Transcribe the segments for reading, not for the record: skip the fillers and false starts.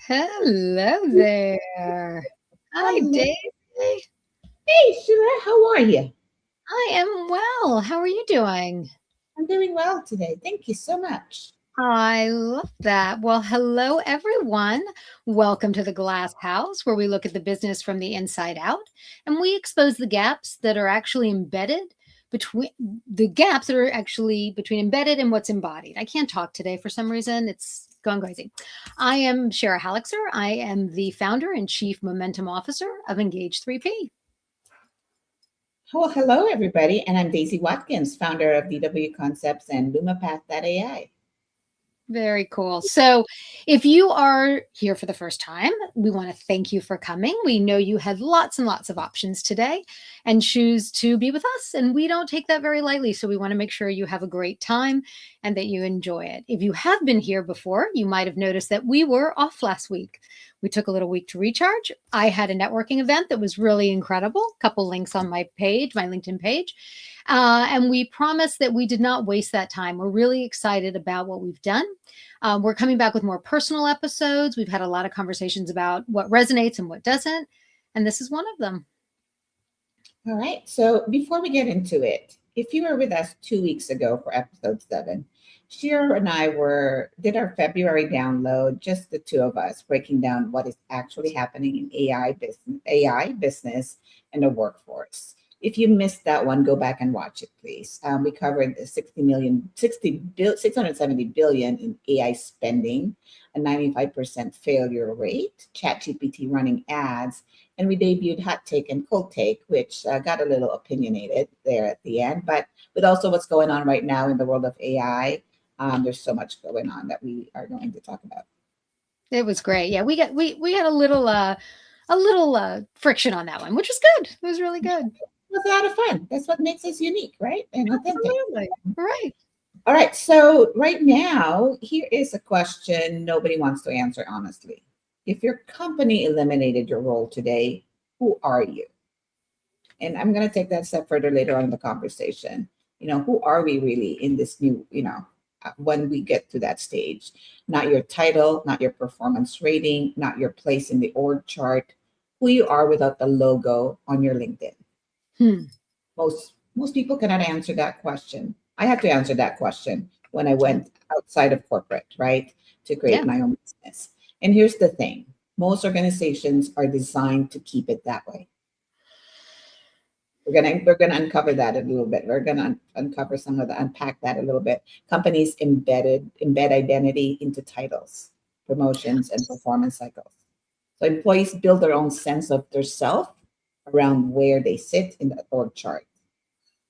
Hello there. Hi, Hello. Daisy. Hey, Sheila, how are you? I am well. How are you doing? I'm doing well today. Thank you so much. I love that. Well, hello, everyone. Welcome to the Glass House, where we look at the business from the inside out and we expose the gaps that are actually embedded between embedded and what's embodied. I can't talk today for some reason. It's gone crazy. I am Shara Halixer. I am the founder and chief momentum officer of Engage 3P. Well, hello, everybody. And I'm Daisy Watkins, founder of DW Concepts and LumaPath.ai. Very cool. So, if you are here for the first time, we want to thank you for coming. We know you had lots and lots of options today and choose to be with us, and we don't take that very lightly. So, we want to make sure you have a great time and that you enjoy it. If you have been here before, you might have noticed that we were off last week. We took a little week to recharge. I had a networking event that was really incredible. A couple links on my page, my LinkedIn page. And we promised that we did not waste that time. We're really excited about what we've done. We're coming back with more personal episodes. We've had a lot of conversations about what resonates and what doesn't. And this is one of them. All right. So before we get into it, if you were with us 2 weeks ago for episode 7, Shira and I did our February download, just the two of us, breaking down what is actually happening in AI business, and the workforce. If you missed that one, go back and watch it, please. We covered the 670 billion in AI spending, a 95% failure rate, ChatGPT running ads, and we debuted hot take and cold take, which got a little opinionated there at the end. But with also what's going on right now in the world of AI, there's so much going on that we are going to talk about. It was great. Yeah, we had a little friction on that one, which was good. It was really good. It was a lot of fun. That's what makes us unique, right? And authentic. Absolutely. Right. All right. So right now, here is a question nobody wants to answer honestly. If your company eliminated your role today, who are you? And I'm going to take that a step further later on in the conversation. Who are we really in this new, when we get to that stage? Not your title, not your performance rating, not your place in the org chart, who you are without the logo on your LinkedIn. Most people cannot answer that question. I had to answer that question when I went outside of corporate, right, to create my own business. And here's the thing: most organizations are designed to keep it that way. We're gonna uncover that a little bit. We're gonna uncover some of the unpack that a little bit. Companies embed identity into titles, promotions, and performance cycles. So employees build their own sense of their self around where they sit in the org chart.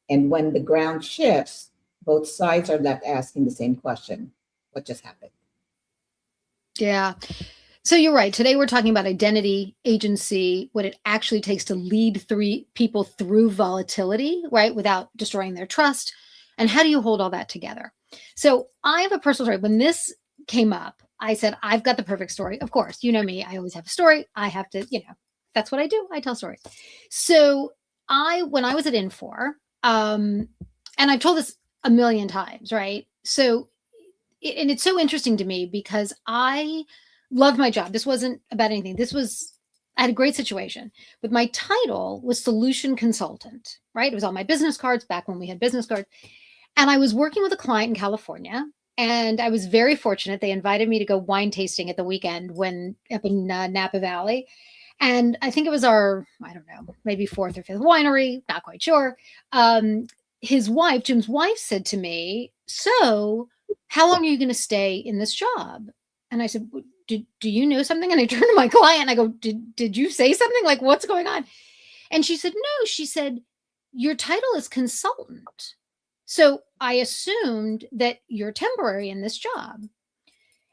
And when the ground shifts, both sides are left asking the same question: what just happened? Yeah. So you're right. Today we're talking about identity, agency, what it actually takes to lead people through volatility, right, without destroying their trust. And how do you hold all that together? So I have a personal story. When this came up, I said, I've got the perfect story. Of course, you know me. I always have a story. I have to, that's what I do. I tell stories. So when I was at Infor, and I've told this a million times, right? So, and it's so interesting to me because I loved my job. This wasn't about anything. I had a great situation, but my title was solution consultant, right? It was on my business cards back when we had business cards. And I was working with a client in California, and I was very fortunate. They invited me to go wine tasting at the weekend up in Napa Valley. And I think it was our, I don't know, maybe fourth or fifth winery, not quite sure. His wife, Jim's wife, said to me, "So, how long are you going to stay in this job?" And I said, do you know something? And I turned to my client and I go, did you say something? Like, what's going on? And she said, no. She said, your title is consultant. So I assumed that you're temporary in this job.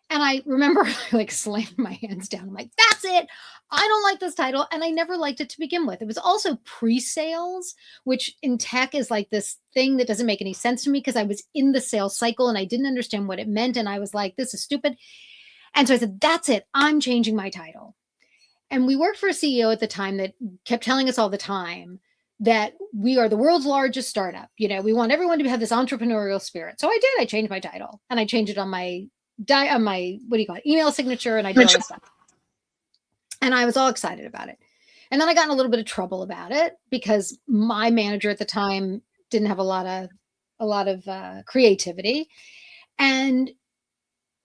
And I remember like slamming my hands down. I'm like, that's it. I don't like this title. And I never liked it to begin with. It was also pre-sales, which in tech is like this thing that doesn't make any sense to me because I was in the sales cycle and I didn't understand what it meant. And I was like, this is stupid. And so I said, that's it. I'm changing my title. And we worked for a CEO at the time that kept telling us all the time that we are the world's largest startup. We want everyone to have this entrepreneurial spirit. So I did. I changed my title and I changed it on my what do you call it? Email signature. And I did all this stuff. And I was all excited about it. And then I got in a little bit of trouble about it because my manager at the time didn't have a lot of creativity. And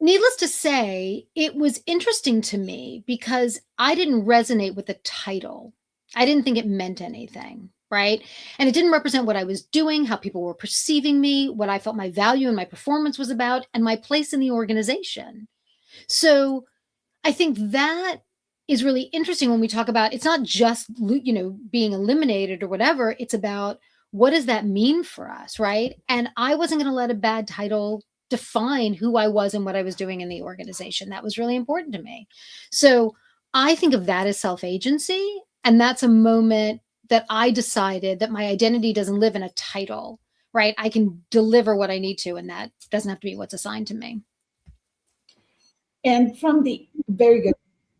needless to say, it was interesting to me because I didn't resonate with the title. I didn't think it meant anything, right? And it didn't represent what I was doing, how people were perceiving me, what I felt my value and my performance was about, and my place in the organization. So I think that is really interesting when we talk about it's not just being eliminated or whatever. It's about what does that mean for us, right? And I wasn't going to let a bad title define who I was and what I was doing in the organization. That was really important to me. So I think of that as self agency, and that's a moment that I decided that my identity doesn't live in a title, right? I can deliver what I need to, and that doesn't have to be what's assigned to me. And from the very good,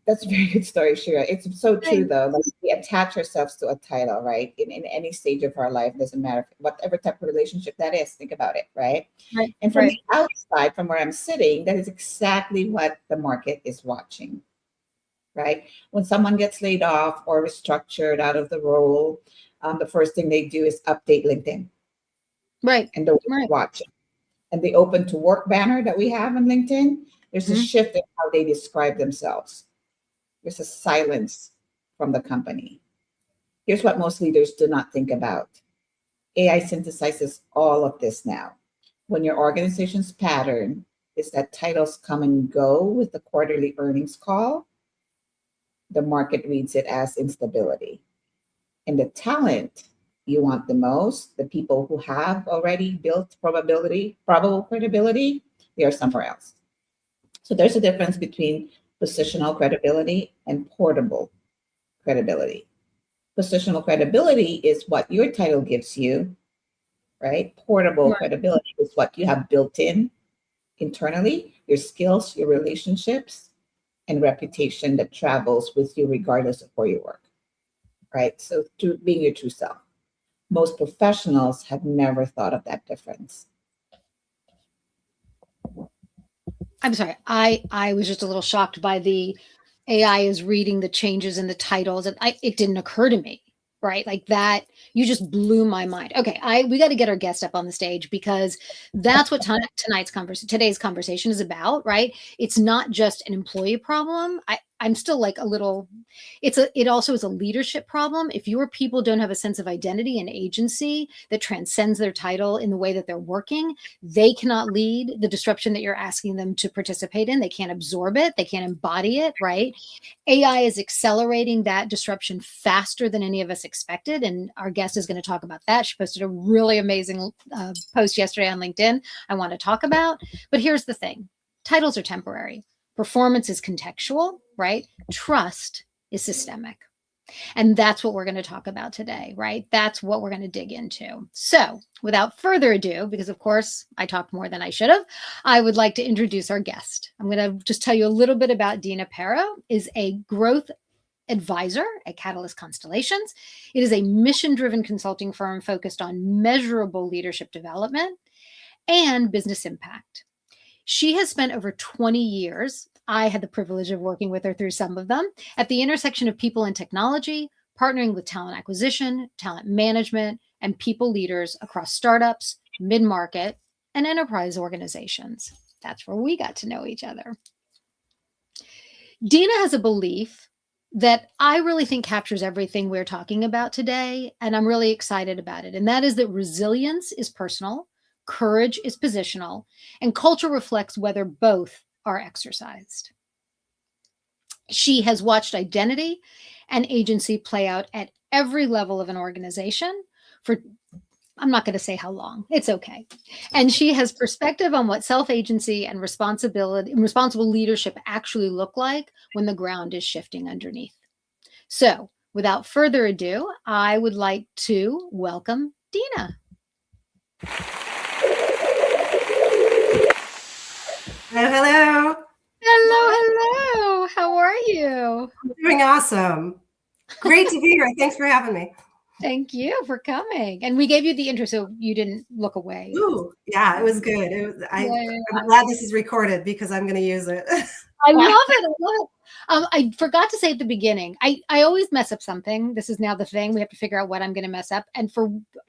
that's a very good story, Shira. It's so true, Right. though. Like we attach ourselves to a title, right? In any stage of our life, doesn't matter whatever type of relationship that is. Think about it, right? Right. And from Right. the outside, from where I'm sitting, that is exactly what the market is watching, right? When someone gets laid off or restructured out of the role, the first thing they do is update LinkedIn, Right. and they're Right. watching. And the open to work banner that we have on LinkedIn, there's a Mhm. shift in how they describe themselves. There's a silence from the company. Here's what most leaders do not think about. AI synthesizes all of this now. When your organization's pattern is that titles come and go with the quarterly earnings call, the market reads it as instability. And the talent you want the most, the people who have already built probable credibility, they are somewhere else. So there's a difference between positional credibility and portable credibility. Positional credibility is what your title gives you, right? Portable Right. credibility is what you have built in internally, your skills, your relationships, and reputation that travels with you regardless of where you work, right? So to being your true self. Most professionals have never thought of that difference. I'm sorry. I was just a little shocked by the AI is reading the changes in the titles, and it didn't occur to me, right? Like that, you just blew my mind. Okay, we got to get our guest up on the stage because that's what today's conversation is about, right? It's not just an employee problem. I'm still like a little it also is a leadership problem. If your people don't have a sense of identity and agency that transcends their title in the way that they're working, they cannot lead the disruption that you're asking them to participate in. They can't absorb it, they can't embody it, right? AI is accelerating that disruption faster than any of us expected. And our guest is going to talk about that. She posted a really amazing post yesterday on LinkedIn I want to talk about. But here's the thing: titles are temporary, performance is contextual, right? Trust is systemic. And that's what we're going to talk about today, right? That's what we're going to dig into. So, without further ado, because of course I talked more than I should have, I would like to introduce our guest. I'm going to just tell you a little bit about Deena Perro. Is a growth advisor at Catalyst Constellations. It is a mission-driven consulting firm focused on measurable leadership development and business impact. She has spent over 20 years, I had the privilege of working with her through some of them, at the intersection of people and technology, partnering with talent acquisition, talent management, and people leaders across startups, mid-market, and enterprise organizations. That's where we got to know each other. Deena has a belief that I really think captures everything we're talking about today, and I'm really excited about it. And that is that resilience is personal, courage is positional, and culture reflects whether both are exercised. She has watched identity and agency play out at every level of an organization for, I'm not going to say how long. It's okay. And she has perspective on what self-agency and responsible leadership actually look like when the ground is shifting underneath. So, without further ado, I would like to welcome Deena. Hello. Hello, hello. How are you? I'm doing awesome. Great to be here. Thanks for having me. Thank you for coming. And we gave you the intro so you didn't look away. Ooh, yeah, it was good. I'm glad this is recorded because I'm going to use it. I love it. I love it. I forgot to say at the beginning, I always mess up something. This is now the thing. We have to figure out what I'm going to mess up. And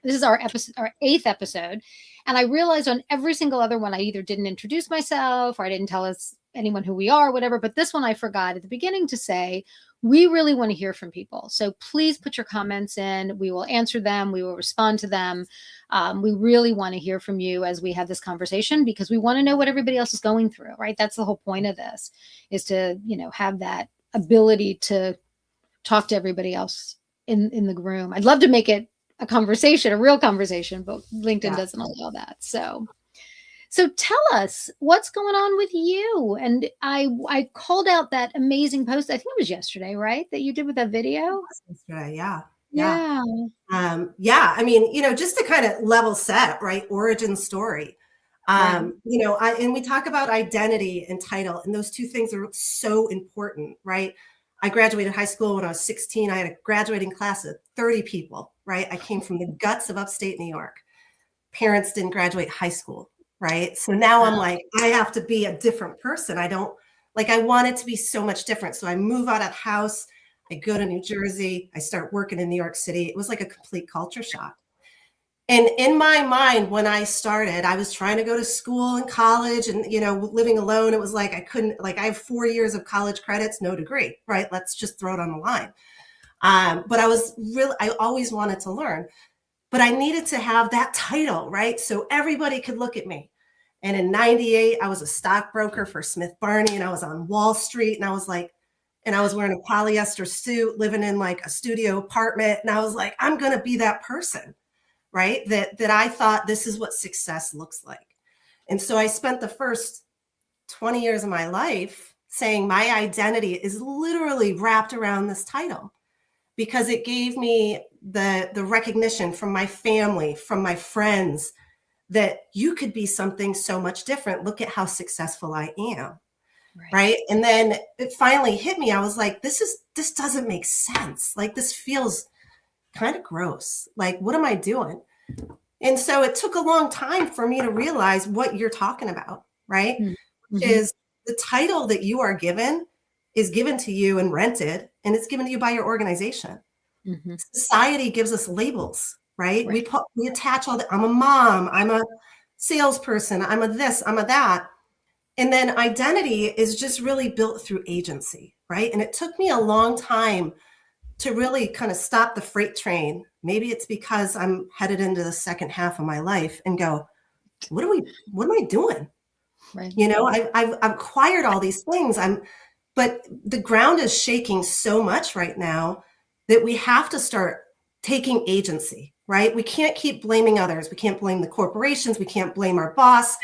this is our episode, our 8th episode. And I realized on every single other one, I either didn't introduce myself or I didn't tell anyone who we are, whatever. But this one I forgot at the beginning to say, we really want to hear from people. So please put your comments in. We will answer them. We will respond to them. We really want to hear from you as we have this conversation because we want to know what everybody else is going through, right? That's the whole point of this, is to, have that ability to talk to everybody else in the room. I'd love to make it a conversation, a real conversation, but LinkedIn doesn't allow that. So tell us what's going on with you. And I called out that amazing post. I think it was yesterday, right? That you did with that video. Yesterday, yeah. Yeah. I mean, just to kind of level set, right? Origin story. And we talk about identity and title, and those two things are so important, right? I graduated high school when I was 16. I had a graduating class of 30 people, right? I came from the guts of upstate New York. Parents didn't graduate high school, right? So now I'm like, I have to be a different person. I want it to be so much different. So I move out of the house. I go to New Jersey. I start working in New York City. It was like a complete culture shock. And in my mind, when I started, I was trying to go to school and college and, living alone. It was like, I couldn't, I have 4 years of college credits, no degree, right? Let's just throw it on the line. But I always wanted to learn, but I needed to have that title, right? So everybody could look at me. And in 98, I was a stockbroker for Smith Barney, and I was on Wall Street, and I was wearing a polyester suit, living in like a studio apartment. And I was like, I'm going to be that person, right? That I thought this is what success looks like. And so I spent the first 20 years of my life saying my identity is literally wrapped around this title because it gave me the recognition from my family, from my friends, that you could be something so much different. Look at how successful I am. Right. And then it finally hit me. I was like, this doesn't make sense. Like, this feels kind of gross. Like, what am I doing? And so it took a long time for me to realize what you're talking about, right? Mm-hmm. Which is the title that you are given is given to you and rented, and it's given to you by your organization. Mm-hmm. Society gives us labels, right? We attach I'm a mom, I'm a salesperson, I'm a this, I'm a that. And then identity is just really built through agency, right? And it took me a long time to really kind of stop the freight train. Maybe it's because I'm headed into the second half of my life and go, what am I doing? Right. I've acquired all these things. But the ground is shaking so much right now that we have to start taking agency, right? We can't keep blaming others. We can't blame the corporations. We can't blame our boss.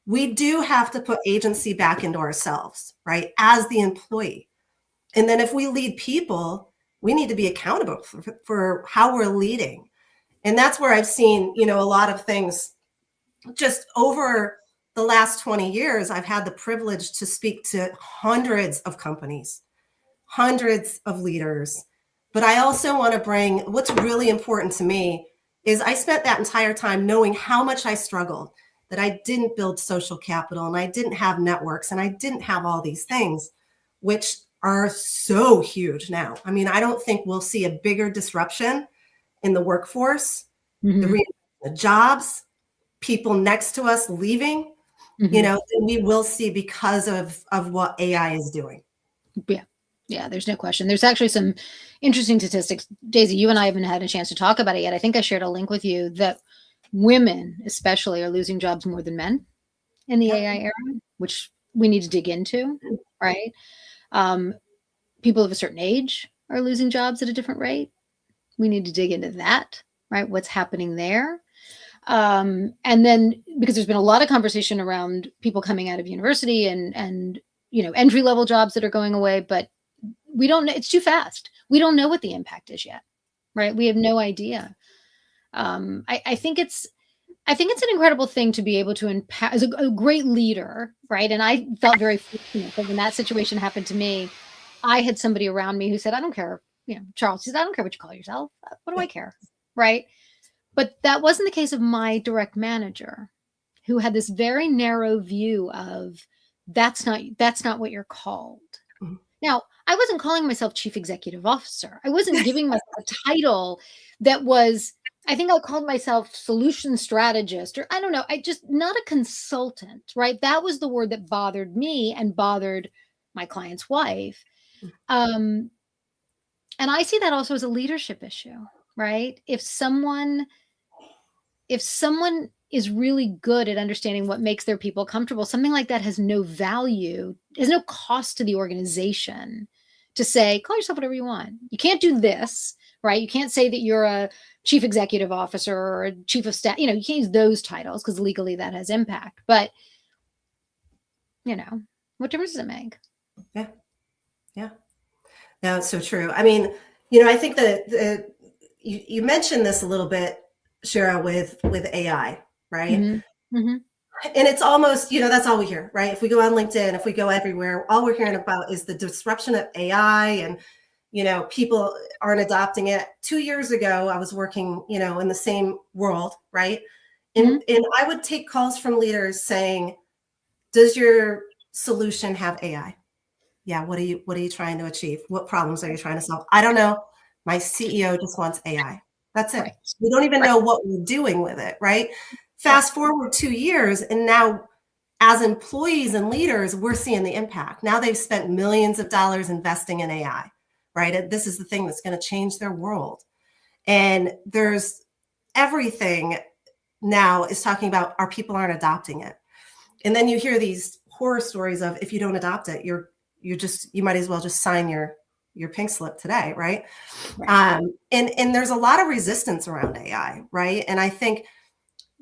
We do have to put agency back into ourselves, right? As the employee. And then if we lead people, we need to be accountable for how we're leading. And that's where I've seen, a lot of things just over the last 20 years. I've had the privilege to speak to hundreds of companies, hundreds of leaders. But I also want to bring what's really important to me is I spent that entire time knowing how much I struggled, that I didn't build social capital and I didn't have networks and I didn't have all these things, which are so huge now. I mean, I don't think we'll see a bigger disruption in the workforce, the jobs, people next to us leaving, than we will see because of what AI is doing. Yeah, there's no question. There's actually some interesting statistics. Daisy, you and I haven't had a chance to talk about it yet. I think I shared a link with you that women especially are losing jobs more than men in the AI era, which we need to dig into, right? People of a certain age are losing jobs at a different rate. We need to dig into that, right? What's happening there? And then because there's been a lot of conversation around people coming out of university and entry level jobs that are going away, but we don't know. It's too fast. We don't know what the impact is yet, right? We have no idea. I think it's an incredible thing to be able to impact as a great leader, right? And I felt very fortunate that when that situation happened to me, I had somebody around me who said, I don't care, Charles says, I don't care what you call yourself. What do I care? Right. But that wasn't the case of my direct manager, who had this very narrow view of that's not what you're called. Mhm. Now, I wasn't calling myself chief executive officer. I wasn't giving myself a title that was, I think I called myself solution strategist, or I don't know. I just, not a consultant, right? That was the word that bothered me and bothered my client's wife. And I see that also as a leadership issue, right? If someone is really good at understanding what makes their people comfortable, something like that has no value, has no cost to the organization to say, call yourself whatever you want. You can't do this, right? You can't say that you're a chief executive officer or a chief of staff. You can't use those titles because legally that has impact. But, what difference does it make? Yeah. Yeah. No, it's so true. I mean, I think that you mentioned this a little bit, Shara, with AI, right? Mm-hmm. Mm-hmm. And it's almost, that's all we hear, right? If we go on LinkedIn, if we go everywhere, all we're hearing about is the disruption of AI, and, people aren't adopting it. 2 years ago, I was working, in the same world, right? And I would take calls from leaders saying, does your solution have AI? Yeah. What are you trying to achieve? What problems are you trying to solve? I don't know. My CEO just wants AI. That's it. Right. We don't even know what we're doing with it, right? Fast forward 2 years, and now as employees and leaders, we're seeing the impact. Now they've spent millions of dollars investing in AI, right? And this is the thing that's going to change their world. And there's everything now is talking about our people aren't adopting it. And then you hear these horror stories of, if you don't adopt it, you might as well just sign your pink slip today, right? And there's a lot of resistance around AI, right? And I think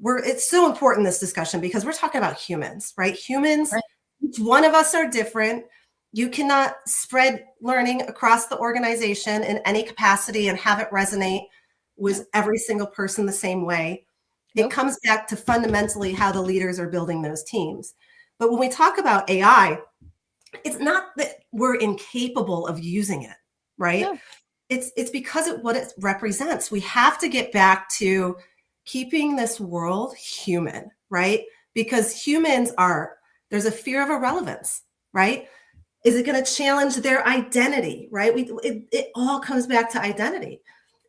it's so important, this discussion, because we're talking about humans, right? Humans, each one of us are different. You cannot spread learning across the organization in any capacity and have it resonate with every single person the same way. It comes back to fundamentally how the leaders are building those teams. But when we talk about AI, it's not that we're incapable of using it, right? No. It's because of what it represents. We have to get back to keeping this world human, right? Because humans there's a fear of irrelevance, right? Is it going to challenge their identity, right? It all comes back to identity.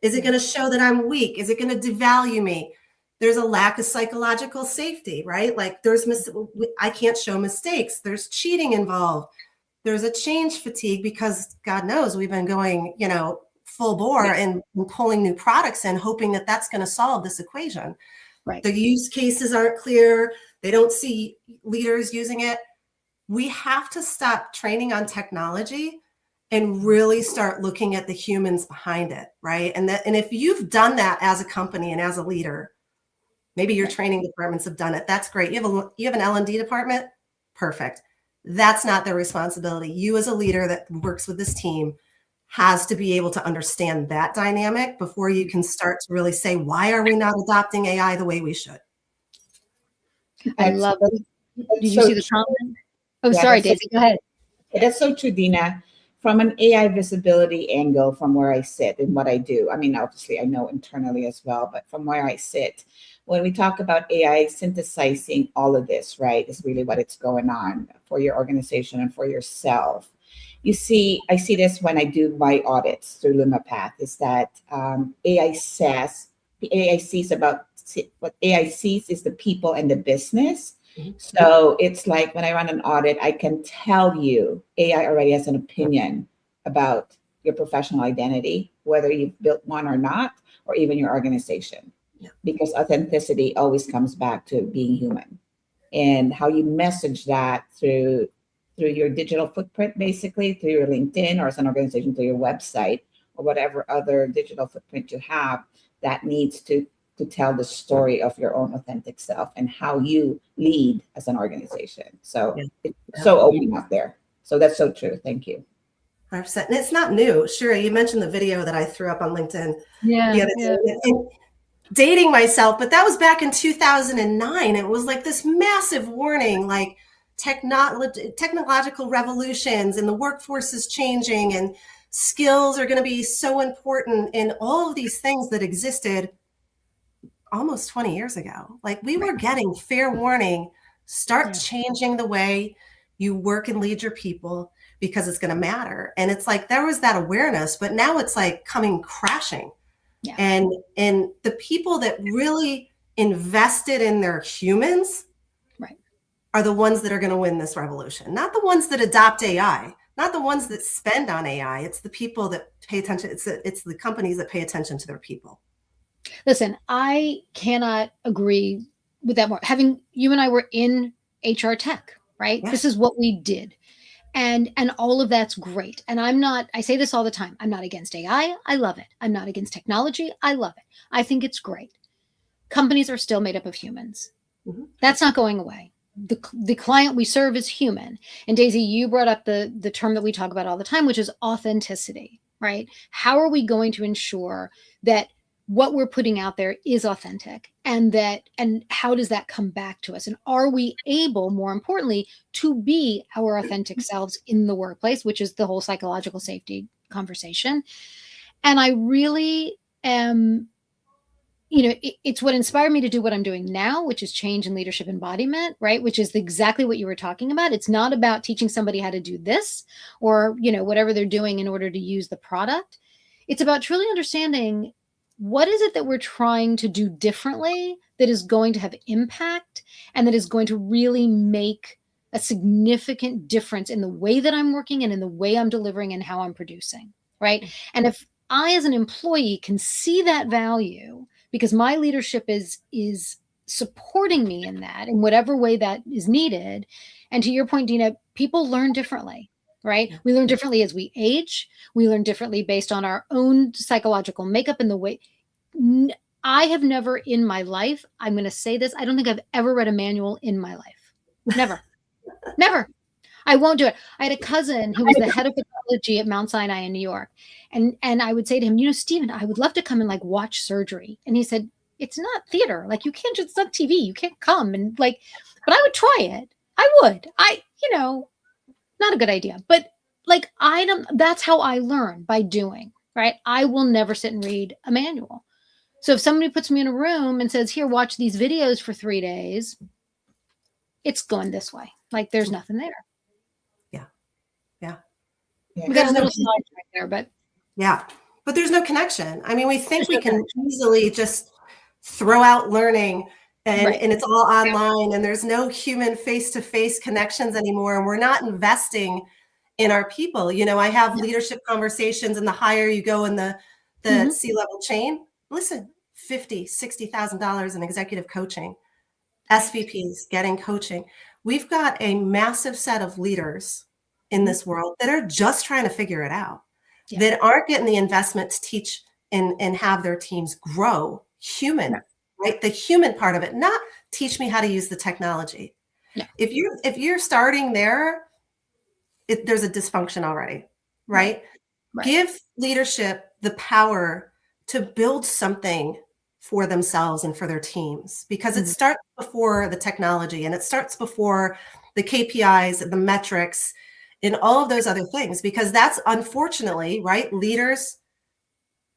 Is it going to show that I'm weak? Is it going to devalue me? There's a lack of psychological safety, right? Like I can't show mistakes. There's cheating involved. There's a change fatigue because God knows we've been going, full bore and pulling new products in, hoping that that's going to solve this equation. Right. The use cases aren't clear. They don't see leaders using it. We have to stop training on technology and really start looking at the humans behind it, right? And if you've done that as a company and as a leader, maybe your training departments have done it. That's great. You have an L&D department? Perfect. That's not their responsibility. You as a leader that works with this team has to be able to understand that dynamic before you can start to really say, why are we not adopting AI the way we should? I love it. Did you see the comment? Oh, sorry, Daisy, go ahead. That's so true, Deena. From an AI visibility angle, from where I sit and what I do, I mean, obviously I know internally as well, but from where I sit, when we talk about AI synthesizing all of this, right, is really what it's going on for your organization and for yourself. I see this when I do my audits through LumaPath, is that AI sees what AI sees is the people and the business. Mm-hmm. So it's like when I run an audit, I can tell you AI already has an opinion about your professional identity, whether you've built one or not, or even your organization. Yeah. Because authenticity always comes back to being human, and how you message that through your digital footprint, basically through your LinkedIn, or as an organization through your website, or whatever other digital footprint you have, that needs to tell the story of your own authentic self and how you lead as an organization. So it's so open out there. So that's so true. Thank you. 100%. And it's not new. Sure, you mentioned the video that I threw up on LinkedIn. Yeah. And dating myself, but that was back in 2009. It was like this massive warning, like technological revolutions, and the workforce is changing, and skills are going to be so important, and all of these things that existed almost 20 years ago. Like, we were getting fair warning, start changing the way You work and lead your people because it's going to matter. And it's like, there was that awareness, but now it's like coming crashing. Yeah. And the people that really invested in their humans Right. are the ones that are going to win this revolution, not the ones that adopt AI, not the ones that spend on AI. It's the people that pay attention. It's the companies that pay attention to their people. Listen, I cannot agree with that more. Having you and I were in HR tech, right? Yeah. This is what we did. And all of that's great. And I say this all the time. I'm not against AI. I love it. I'm not against technology. I love it. I think it's great. Companies are still made up of humans. Mm-hmm. That's not going away. The client we serve is human. And Daisy, you brought up the term that we talk about all the time, which is authenticity, right? How are we going to ensure that what we're putting out there is authentic, and how does that come back to us? And are we able, more importantly, to be our authentic selves in the workplace, which is the whole psychological safety conversation. And I really am, it's what inspired me to do what I'm doing now, which is change and leadership embodiment, right? Which is exactly what you were talking about. It's not about teaching somebody how to do this or, whatever they're doing in order to use the product. It's about truly understanding what is it that we're trying to do differently that is going to have impact and that is going to really make a significant difference in the way that I'm working and in the way I'm delivering and how I'm producing, right? And if I, as an employee, can see that value because my leadership is supporting me in that in whatever way that is needed. And to your point, Deena, people learn differently, right? We learn differently as we age. We learn differently based on our own psychological makeup and the way. I have never in my life, I'm going to say this, I don't think I've ever read a manual in my life. Never. Never. I won't do it. I had a cousin who was the head of pathology at Mount Sinai in New York. And I would say to him, Stephen, I would love to come and watch surgery. And he said, it's not theater. You can't just, it's not TV. You can't come and but I would try it. I would. Not a good idea. But that's how I learn, by doing, right? I will never sit and read a manual. So if somebody puts me in a room and says, here, watch these videos for 3 days, it's going this way. There's nothing there. Yeah. We got a little slide right there, but. Yeah. But there's no connection. I mean, we think we can easily just throw out learning and it's all online and there's no human face-to-face connections anymore. And we're not investing in our people. I have leadership conversations, and the higher you go in the C-level chain, listen, $50,000, $60,000 in executive coaching, SVPs getting coaching. We've got a massive set of leaders in this world that are just trying to figure it out, that aren't getting the investment to teach and have their teams grow human, right? The human part of it, not teach me how to use the technology. Yeah. If you're starting there, there's a dysfunction already, right? Give leadership the power to build something for themselves and for their teams, because it starts before the technology and it starts before the KPIs and the metrics and all of those other things, because that's unfortunately, right? Leaders,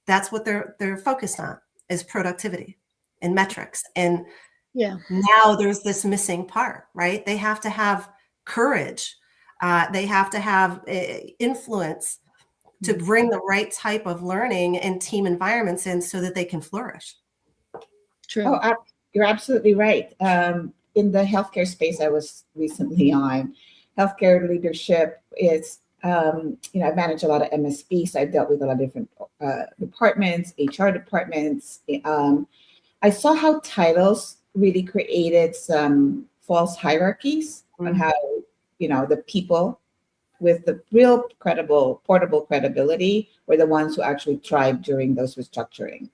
that's what they're focused on, is productivity and metrics. And now there's this missing part, right? They have to have courage. They have to have influence to bring the right type of learning and team environments in so that they can flourish. True. Oh, you're absolutely right. In the healthcare space I was recently on, healthcare leadership is, I manage a lot of MSPs. So I've dealt with a lot of different departments, HR departments. I saw how titles really created some false hierarchies on how, the people with the real portable credibility were the ones who actually thrived during those restructuring.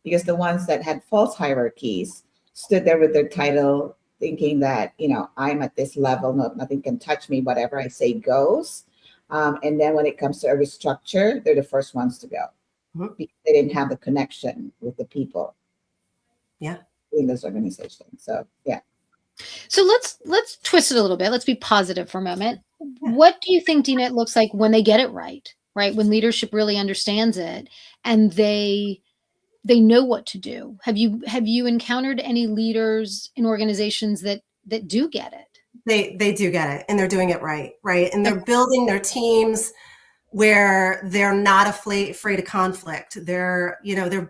Because the ones that had false hierarchies stood there with their title thinking that, I'm at this level, nothing can touch me, whatever I say goes. And then when it comes to a restructure, they're the first ones to go because they didn't have the connection with the people in those organizations. So, yeah. So let's twist it a little bit. Let's be positive for a moment. What do you think, Deena, it looks like when they get it right? When leadership really understands it and they know what to do. Have you encountered any leaders in organizations that do get it? They do get it, and they're doing it right, and they're building their teams where they're not afraid of conflict. They're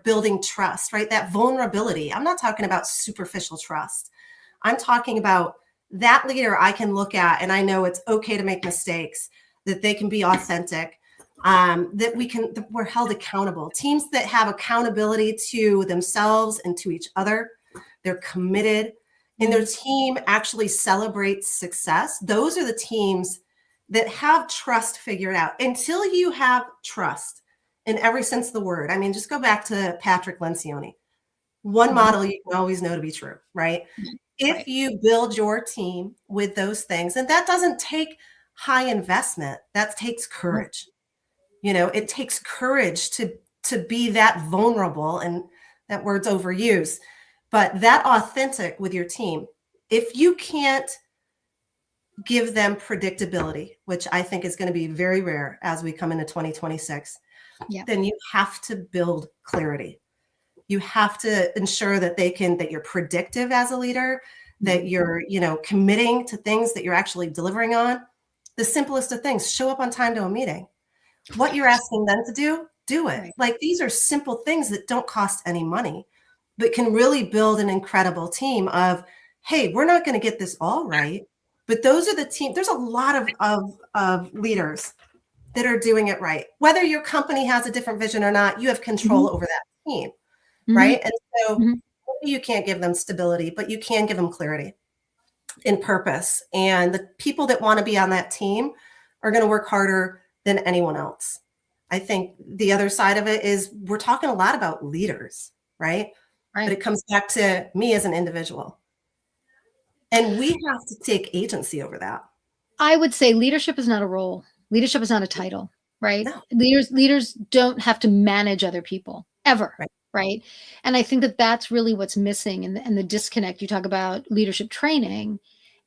building trust, right? That vulnerability. I'm not talking about superficial trust. I'm talking about that leader I can look at and I know it's okay to make mistakes, that they can be authentic, that we're held accountable. Teams that have accountability to themselves and to each other, they're committed, and their team actually celebrates success. Those are the teams that have trust figured out. Until you have trust in every sense of the word. I mean, just go back to Patrick Lencioni. One model you can always know to be true, right? If you build your team with those things, and that doesn't take high investment, that takes courage. It takes courage to be that vulnerable, and that word's overused, but that authentic with your team. If you can't give them predictability, which I think is going to be very rare as we come into 2026, then you have to build clarity. You have to ensure that that you're predictive as a leader, that you're, committing to things that you're actually delivering on. The simplest of things, show up on time to a meeting. What you're asking them to do it. Like, these are simple things that don't cost any money, but can really build an incredible team of, hey, we're not going to get this all right, but those are the team. There's a lot of leaders that are doing it right. Whether your company has a different vision or not, you have control over that team, right? And so you can't give them stability, but you can give them clarity and purpose. And the people that want to be on that team are going to work harder than anyone else. I think the other side of it is we're talking a lot about leaders, right? But it comes back to me as an individual. And we have to take agency over that. I would say leadership is not a role. Leadership is not a title, right? No. Leaders don't have to manage other people ever, right? And I think that that's really what's missing, and the disconnect. You talk about leadership training,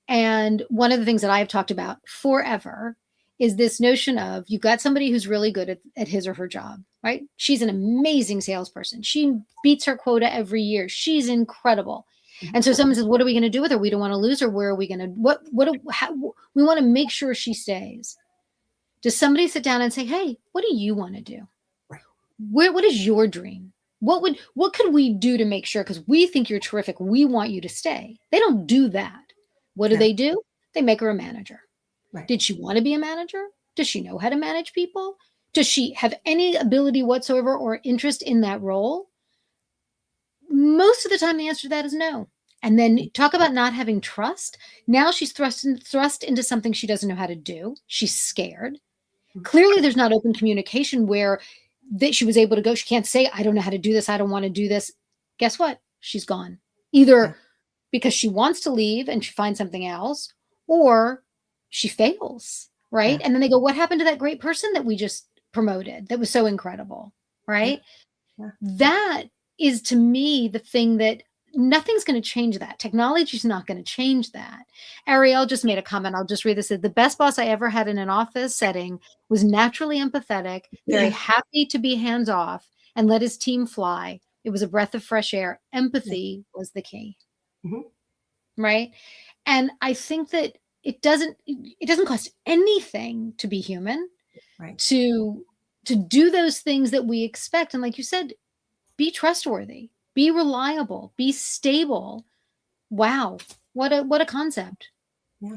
and one of the things that I've talked about forever is this notion of, you've got somebody who's really good at his or her job, right? She's an amazing salesperson. She beats her quota every year. She's incredible. And so someone says, what are we going to do with her? We don't want to lose her. Where are we going to, we want to make sure she stays. Does somebody sit down and say, hey, what do you want to do? What is your dream? What could we do to make sure? Because we think you're terrific. We want you to stay. They don't do that. What do? They make her a manager. Did she want to be a manager? Does she know how to manage people? Does she have any ability whatsoever or interest in that role? Most of the time, the answer to that is no. And then talk about not having trust. Now she's thrust into something she doesn't know how to do. She's scared. Clearly, there's not open communication where that she was able to go. She can't say, I don't know how to do this. I don't want to do this. Guess what? She's gone. Either because she wants to leave and she finds something else, or she fails, right? And then they go, what happened to that great person that we just promoted that was so incredible, right? That is, to me, the thing that nothing's going to change that. Technology is not going to change that. Ariel just made a comment. I'll just read this. The best boss I ever had in an office setting was naturally empathetic, very happy to be hands off, and let his team fly. It was a breath of fresh air. Empathy was the key. Right? And I think that it doesn't cost anything to be human, to do those things that we expect. And like you said, be trustworthy, be reliable, be stable. Wow. What a concept. Yeah.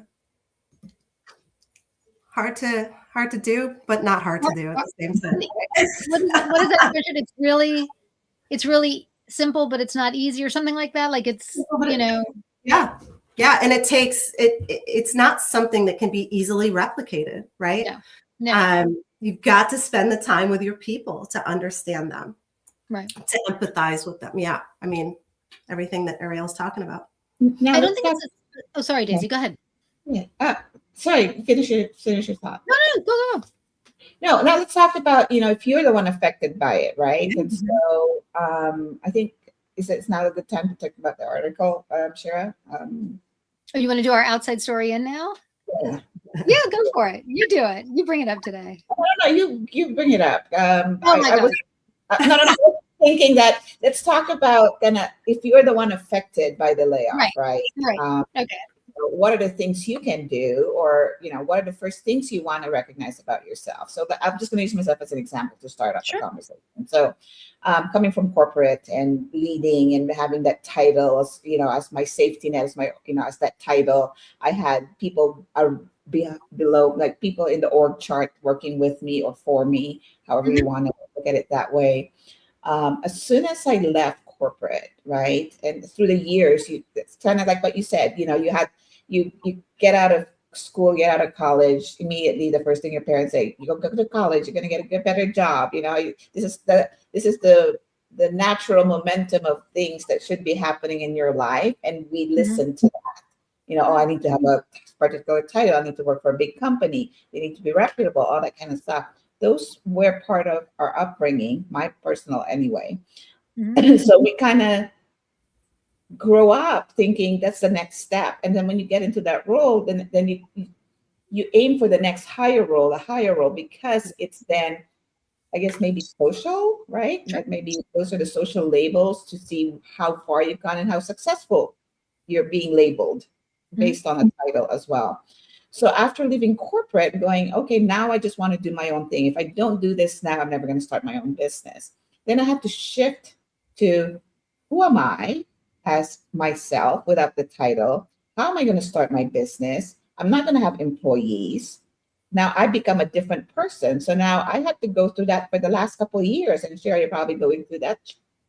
Hard to do, but not hard to do at the same time. What is that, Richard? It's really simple, but it's not easy, or something like that. Like it's, Yeah. And it's not something that can be easily replicated, right? No. You've got to spend the time with your people to understand them, to empathize with them. Yeah. I mean, everything that Ariel's talking about. Now, I don't think it's sorry, Daisy, go ahead. Yeah. Sorry, finish your thought. No, go. No, now let's talk about, if you're the one affected by it, right? And so I think it's not a good time to talk about the article, Shira. You want to do our outside story in now? Yeah, go for it. You do it. You bring it up today. No, you bring it up. Oh my God. I was thinking that let's talk about if you're the one affected by the layoff, right? Okay. what are the things you can do, or what are the first things you want to recognize about yourself? So I'm just going to use myself as an example to start off the Sure. conversation. So coming from corporate and leading and having that title as my safety net, as my as that title, I had people below, like people in the org chart working with me or for me, however you want to look at it that way. As soon as I left corporate, right, and through the years, it's kind of like what you said. You get out of school, get out of college, immediately the first thing your parents say, you go to college, you're going to get a better job. This is the natural momentum of things that should be happening in your life, and we listen to that. Oh, I need to have a particular title, I need to work for a big company, they need to be reputable, all that kind of stuff. Those were part of our upbringing, my personal anyway. So we kind of grow up thinking that's the next step, and then when you get into that role, then you aim for the next higher role, because it's then, I guess, maybe social, right? Sure. Like maybe those are the social labels to see how far you've gone and how successful you're being labeled based on a title as well. So after leaving corporate, going, okay, now I just want to do my own thing. If I don't do this now, I'm never going to start my own business. Then I had to shift to, who am I as myself without the title? How am I going to start my business? I'm not going to have employees. Now I become a different person. So now I had to go through that for the last couple of years. And Sherry, you're probably going through that.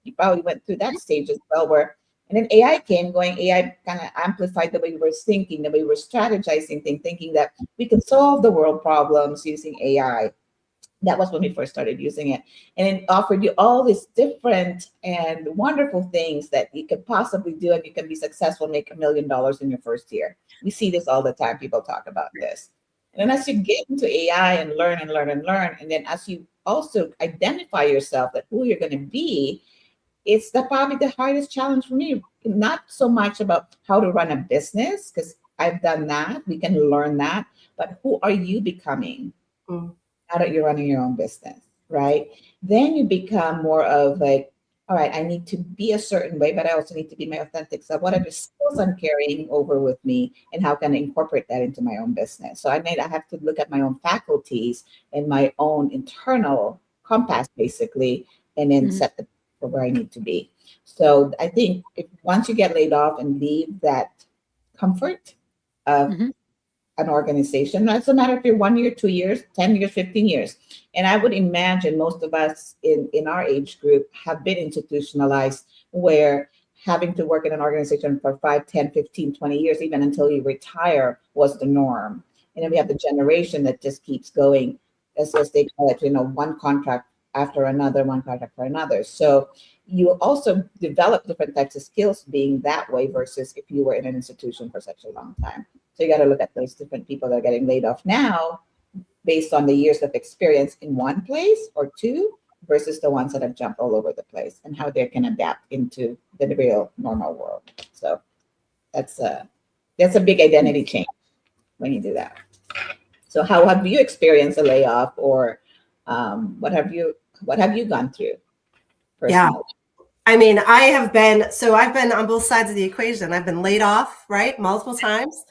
You probably went through that stage as well, where, and then AI came, AI kind of amplified the way we were thinking, the way we were strategizing things, thinking that we could solve the world problems using AI. That was when we first started using it. And it offered you all these different and wonderful things that you could possibly do, and you can be successful, make $1 million in your first year. We see this all the time. People talk about this. And then as you get into AI and learn and learn and learn, and then as you also identify yourself, that who you're going to be, it's probably the hardest challenge for me. Not so much about how to run a business, because I've done that. We can learn that. But who are you becoming now that you're running your own business, right? Then you become more of like, all right, I need to be a certain way, but I also need to be my authentic self. What are the skills I'm carrying over with me, and how can I incorporate that into my own business? So I have to look at my own faculties and my own internal compass, basically, and then set the for where I need to be. So I think once you get laid off and leave that comfort of an organization, it doesn't matter if you're 1 year, 2 years, 10 years, 15 years. And I would imagine most of us in our age group have been institutionalized, where having to work in an organization for 5, 10, 15, 20 years, even until you retire, was the norm. And then we have the generation that just keeps going, as they call it, one contract after another, one contract for another. So you also develop different types of skills being that way versus if you were in an institution for such a long time. So you got to look at those different people that are getting laid off now based on the years of experience in one place or two versus the ones that have jumped all over the place, and how they can adapt into the real normal world. So that's a big identity change when you do that. So how have you experienced a layoff, or what have you gone through personally? Yeah. I mean, I've been on both sides of the equation. I've been laid off, right, multiple times.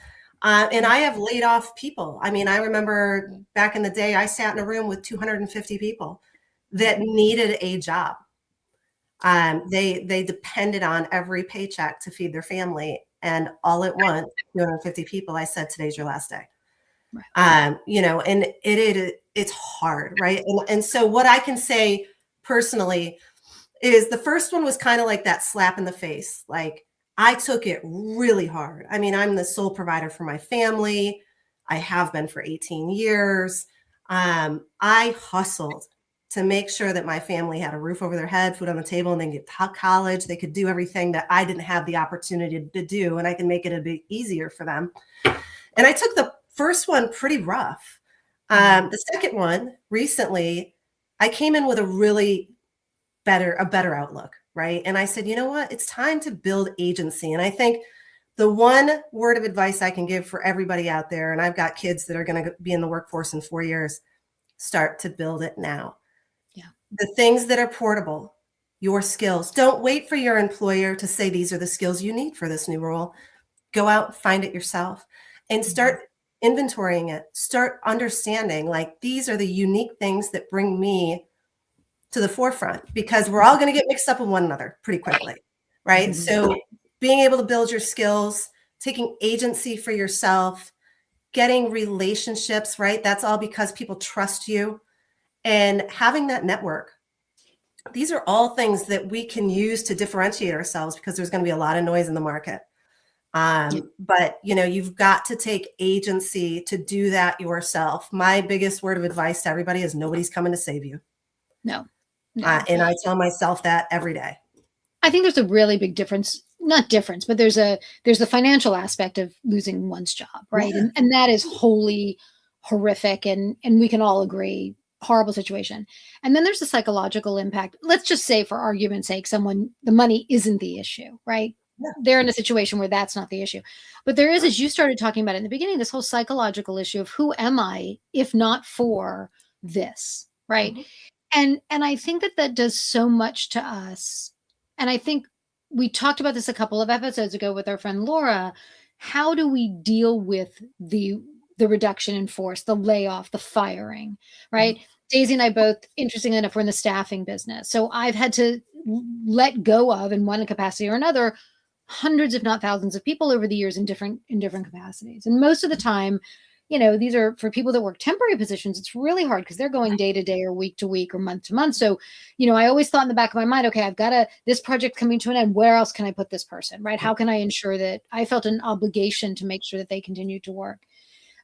And I have laid off people. I mean, I remember back in the day, I sat in a room with 250 people that needed a job. They depended on every paycheck to feed their family. And all at once, 250 people, I said, today's your last day. And it's hard, right? And so what I can say personally is, the first one was kind of like that slap in the face. Like, I took it really hard. I mean, I'm the sole provider for my family. I have been for 18 years. I hustled to make sure that my family had a roof over their head, food on the table, and then get to college. They could do everything that I didn't have the opportunity to do, and I can make it a bit easier for them. And I took the first one pretty rough. The second one, recently, I came in with a better outlook, right? And I said, you know what? It's time to build agency. And I think the one word of advice I can give for everybody out there, and I've got kids that are going to be in the workforce in 4 years, start to build it now. Yeah. The things that are portable, your skills. Don't wait for your employer to say these are the skills you need for this new role. go out, find it yourself, and start inventorying it. Start understanding, like, these are the unique things that bring me to the forefront, because we're all going to get mixed up with one another pretty quickly, right? Mhm. So being able to build your skills, taking agency for yourself, getting relationships, right? That's all because people trust you, and having that network. These are all things that we can use to differentiate ourselves, because there's going to be a lot of noise in the market. Yeah. But you've got to take agency to do that yourself. My biggest word of advice to everybody is nobody's coming to save you. No. No. And I tell myself that every day. I think there's a really big difference, not difference, but there's the financial aspect of losing one's job, right? Yeah. And that is wholly horrific, and we can all agree, horrible situation. And then there's the psychological impact. Let's just say, for argument's sake, the money isn't the issue, right? Yeah. They're in a situation where that's not the issue. But there is, as you started talking about in the beginning, this whole psychological issue of who am I if not for this, right? Mhm. And I think that does so much to us. And I think we talked about this a couple of episodes ago with our friend Laura. How do we deal with the reduction in force, the layoff, the firing, right? Daisy and I both, interestingly enough, we're in the staffing business. So I've had to let go of, in one capacity or another, hundreds, if not thousands, of people over the years in different capacities. And most of the time, these are for people that work temporary positions. It's really hard because they're going day to day or week to week or month to month. So, I always thought in the back of my mind, okay, I've got this project coming to an end. Where else can I put this person, right? How can I ensure that I felt an obligation to make sure that they continue to work?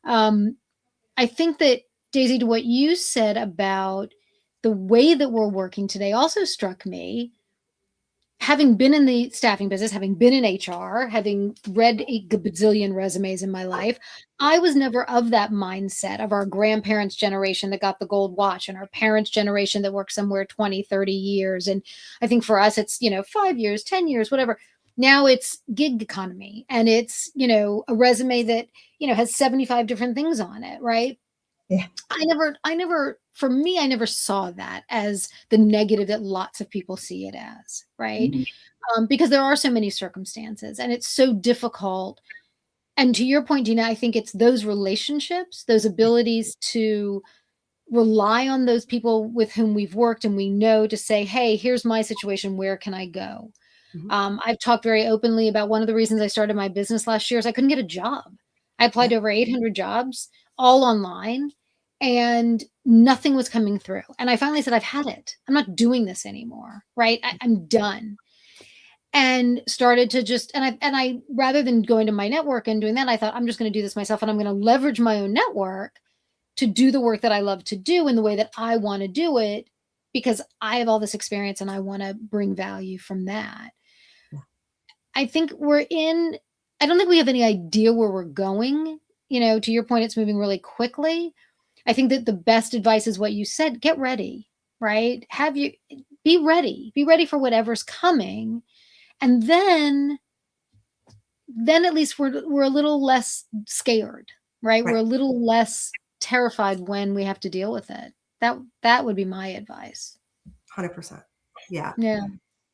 I think that, Daisy, to what you said about the way that we're working today also struck me. Having been in the staffing business, having been in HR, having read a gazillion resumes in my life, I was never of that mindset of our grandparents' generation that got the gold watch, and our parents' generation that worked somewhere 20, 30 years. And I think for us, it's, 5 years, 10 years, whatever. Now it's gig economy, and it's, a resume that, has 75 different things on it, right? Yeah. For me, I never saw that as the negative that lots of people see it as, right? Because there are so many circumstances, and it's so difficult. And to your point, Deena, I think it's those relationships, those abilities to rely on those people with whom we've worked and we know, to say, hey, here's my situation, where can I go? I've talked very openly about one of the reasons I started my business last year is I couldn't get a job. I applied to over 800 jobs, all online, and nothing was coming through. And I finally said, I've had it. I'm not doing this anymore, right? I'm done. And started to just, and I, rather than going to my network and doing that, I thought, I'm just going to do this myself, and I'm going to leverage my own network to do the work that I love to do in the way that I want to do it, because I have all this experience and I want to bring value from that. I think I don't think we have any idea where we're going. To your point, it's moving really quickly. I think that the best advice is what you said: get ready, right? Be ready for whatever's coming. And then at least we're a little less scared, right? We're a little less terrified when we have to deal with it. That would be my advice. 100%. Yeah. Yeah.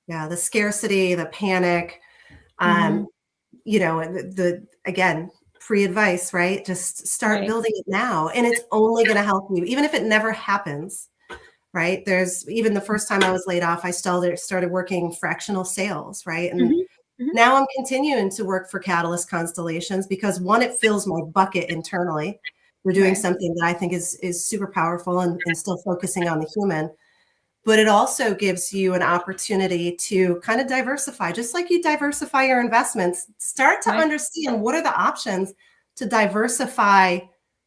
Yeah. The scarcity, the panic, again, free advice, right? Just start building it now. And it's only going to help you, even if it never happens, right? There's even the first time I was laid off, I started working fractional sales, right? And now I'm continuing to work for Catalyst Constellations because, one, it fills my bucket internally. We're doing something that I think is super powerful and still focusing on the human. But it also gives you an opportunity to kind of diversify, just like you diversify your investments. Start to understand what are the options to diversify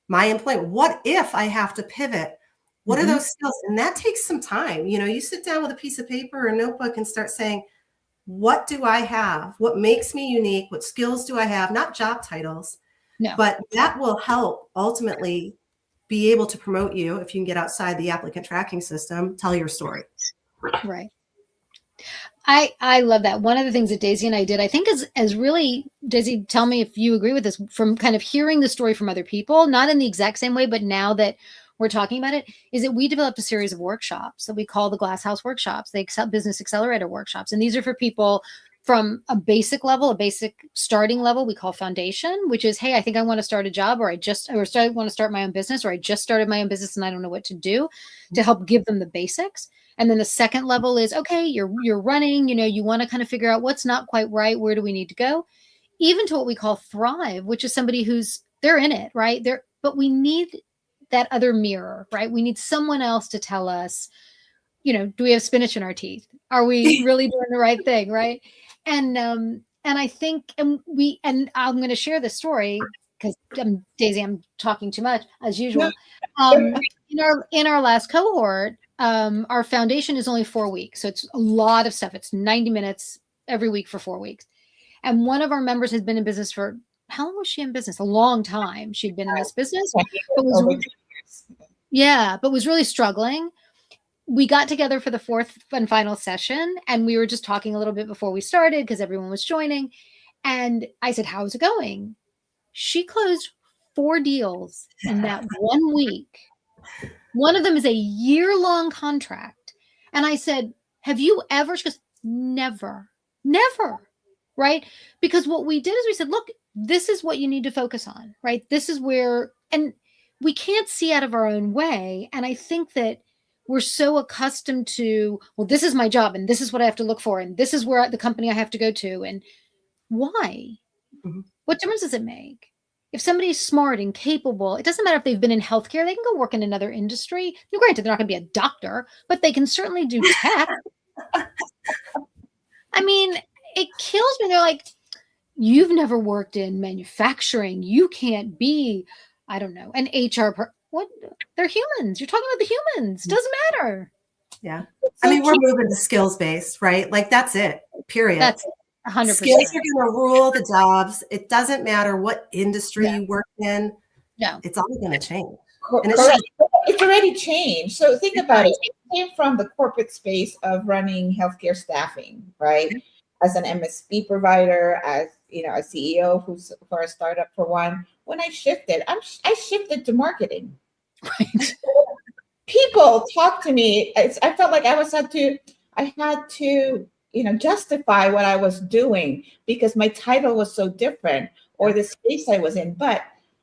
my employment. What if I have to pivot? What are those skills? And that takes some time. You sit down with a piece of paper or a notebook and start saying, what do I have? What makes me unique? What skills do I have? Not job titles, but that will help ultimately be able to promote you. If you can get outside the applicant tracking system, tell your story. Right. I love that. One of the things that Daisy and I did, I think is really, Daisy, tell me if you agree with this, from kind of hearing the story from other people, not in the exact same way, but now that we're talking about it, is that we developed a series of workshops that we call the Glass House workshops, the Business Accelerator workshops. And these are for people from a basic level, a basic starting level we call foundation, which is, hey, I think I want to start a job, or I want to start my own business, or I just started my own business and I don't know what to do, to help give them the basics. And then the second level is, okay, you're running, you want to kind of figure out what's not quite right. Where do we need to go? Even to what we call thrive, which is somebody they're in it, right? But we need that other mirror, right? We need someone else to tell us, do we have spinach in our teeth? Are we really doing the right thing, right? And I think, and I'm going to share this story because Daisy, I'm talking too much as usual. In our last cohort, our foundation is only 4 weeks, so it's a lot of stuff. It's 90 minutes every week for 4 weeks. And one of our members has been in business for, how long was she in business? A long time. She'd been in this business, but was really struggling. We got together for the fourth and final session, and we were just talking a little bit before we started because everyone was joining. And I said, how's it going? She closed 4 deals in that 1 week. One of them is a year-long contract. And I said, have you ever? She goes, never, right? Because what we did is we said, look, this is what you need to focus on, right? This is where, and we can't see out of our own way. And I think that we're so accustomed to, well, this is my job and this is what I have to look for. And this is where the company I have to go to. And why? Mm-hmm. What difference does it make? If somebody's smart and capable, it doesn't matter if they've been in healthcare, they can go work in another industry. Now, granted, they're not going to be a doctor, but they can certainly do tech. I mean, it kills me. They're like, you've never worked in manufacturing. You can't be, I don't know, an HR what? They're humans. You're talking about the humans. Doesn't matter. Yeah. I mean, we're moving to skills-based, right? Like that's it, period. That's 100%. Skills are going to rule the jobs. It doesn't matter what industry you work in. No. It's all going to change. And it's already changed. So think about it. It came from the corporate space of running healthcare staffing, right? As an MSP provider, as a CEO for a startup for one. When I shifted, I shifted to marketing. Right. People talk to me. I felt like I had to justify what I was doing because my title was so different or the space I was in. But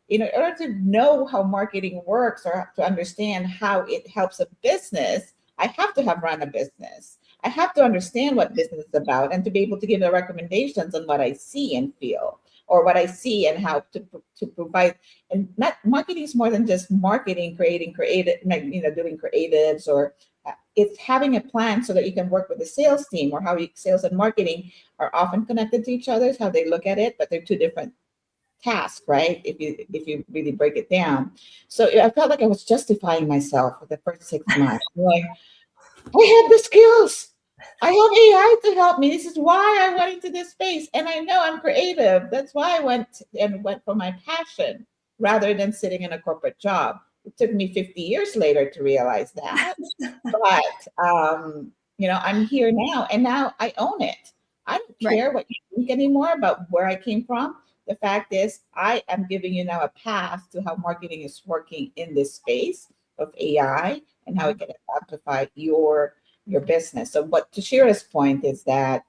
in order to know how marketing works or to understand how it helps a business, I have to have run a business. I have to understand what business is about and to be able to give the recommendations on what I see and feel, or what I see and how to provide. And not marketing is more than just marketing, doing creatives, or it's having a plan so that you can work with the sales team, or how sales and marketing are often connected to each other, how they look at it, but they're two different tasks, right? If you really break it down. So I felt like I was justifying myself for the first 6 months. Like, I have the skills. I have AI to help me. This is why I went into this space. And I know I'm creative. That's why I went for my passion rather than sitting in a corporate job. It took me 50 years later to realize that. But, I'm here now, and now I own it. I don't care what you think anymore about where I came from. The fact is, I am giving you now a path to how marketing is working in this space of AI and how it can amplify your business. So to Shira's point is that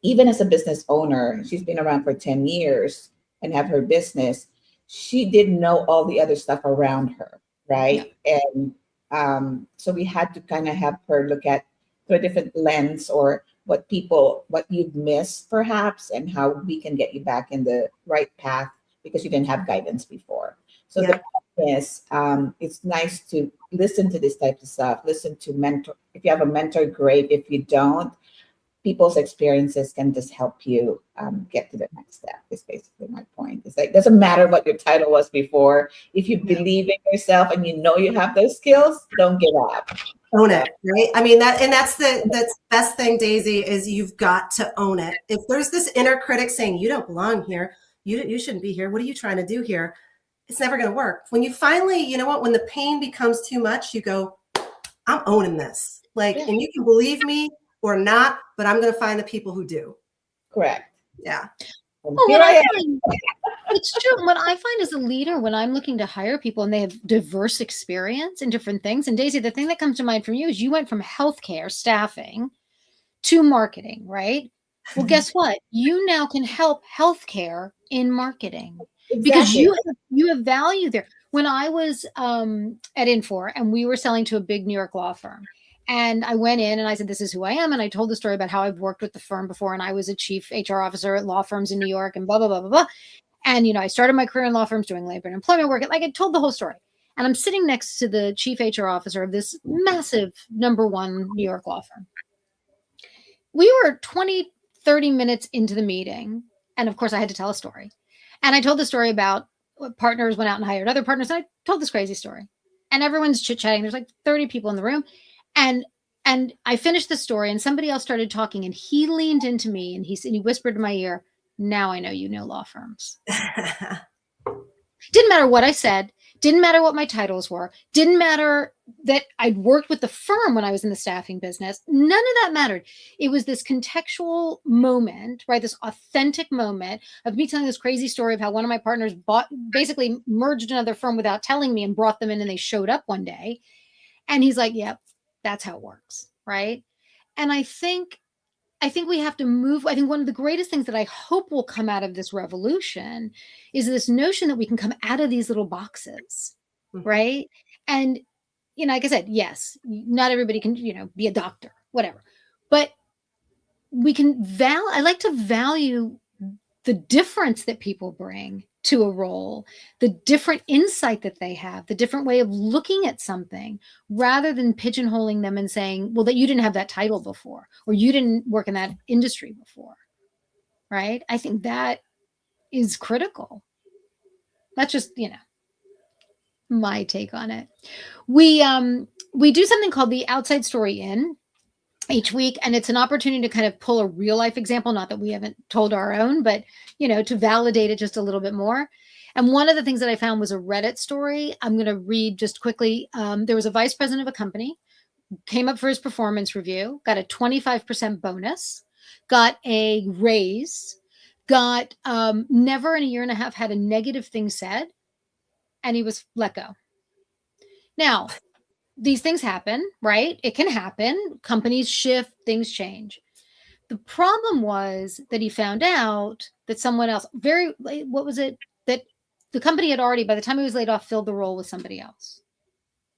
even as a business owner, she's been around for 10 years and have her business, she didn't know all the other stuff around her, right? Yeah. And so we had to kind of have her look at through a different lens, or what you've missed perhaps, and how we can get you back in the right path because you didn't have guidance before. So the point is, it's nice to listen to this type of stuff, listen to mentor. If you have a mentor, great. If you don't, people's experiences can just help you get to the next step, is basically my point. It's like, it doesn't matter what your title was before. If you believe in yourself and you know you have those skills, don't give up. Own it, right? I mean, that's the best thing, Daisy, is you've got to own it. If there's this inner critic saying, you don't belong here, you shouldn't be here, what are you trying to do here? It's never going to work. When you finally, when the pain becomes too much, you go, I'm owning this. And you can believe me or not, but I'm going to find the people who do. Correct. Yeah. Well, it's true. What I find as a leader, when I'm looking to hire people and they have diverse experience in different things, and Daisy, the thing that comes to mind from you is you went from healthcare staffing to marketing, right? Well, guess what? You now can help healthcare in marketing because Exactly. you have value there. When I was at Infor and we were selling to a big New York law firm, and I went in and I said, "This is who I am," and I told the story about how I've worked with the firm before, and I was a chief HR officer at law firms in New York, and blah blah blah blah blah. And I started my career in law firms doing labor and employment work. Like I told the whole story, and I'm sitting next to the chief HR officer of this massive #1 New York law firm. We were 20, 30 minutes into the meeting. And of course, I had to tell a story. And I told the story about partners went out and hired other partners. And I told this crazy story. And everyone's chit-chatting. There's like 30 people in the room. And I finished the story and somebody else started talking. And he leaned into me and he whispered in my ear, "Now I know you know law firms." Didn't matter what I said. Didn't matter what my titles were. Didn't matter that I'd worked with the firm when I was in the staffing business. None of that mattered. It was this contextual moment, right? This authentic moment of me telling this crazy story of how one of my partners basically merged another firm without telling me and brought them in and they showed up one day. And he's like, "Yep, that's how it works." Right. And I think we have to move. I think one of the greatest things that I hope will come out of this revolution is this notion that we can come out of these little boxes, right? And, like I said, yes, not everybody can, be a doctor, whatever. But we can I like to value the difference that people bring to a role, the different insight that they have, the different way of looking at something, rather than pigeonholing them and saying, well, that you didn't have that title before, or you didn't work in that industry before, right? I think that is critical. That's just, my take on it. We do something called the Outside Story In each week, and it's an opportunity to kind of pull a real life example, not that we haven't told our own, but to validate it just a little bit more. And one of the things that I found was a Reddit story. I'm going to read just quickly. There was a vice president of a company, came up for his performance review, got a 25% bonus, got a raise, got never in a year and a half had a negative thing said, and he was let go. Now, these things happen, right? It can happen. Companies shift, things change. The problem was that he found out that someone else, what was it? That the company had already, by the time he was laid off, filled the role with somebody else.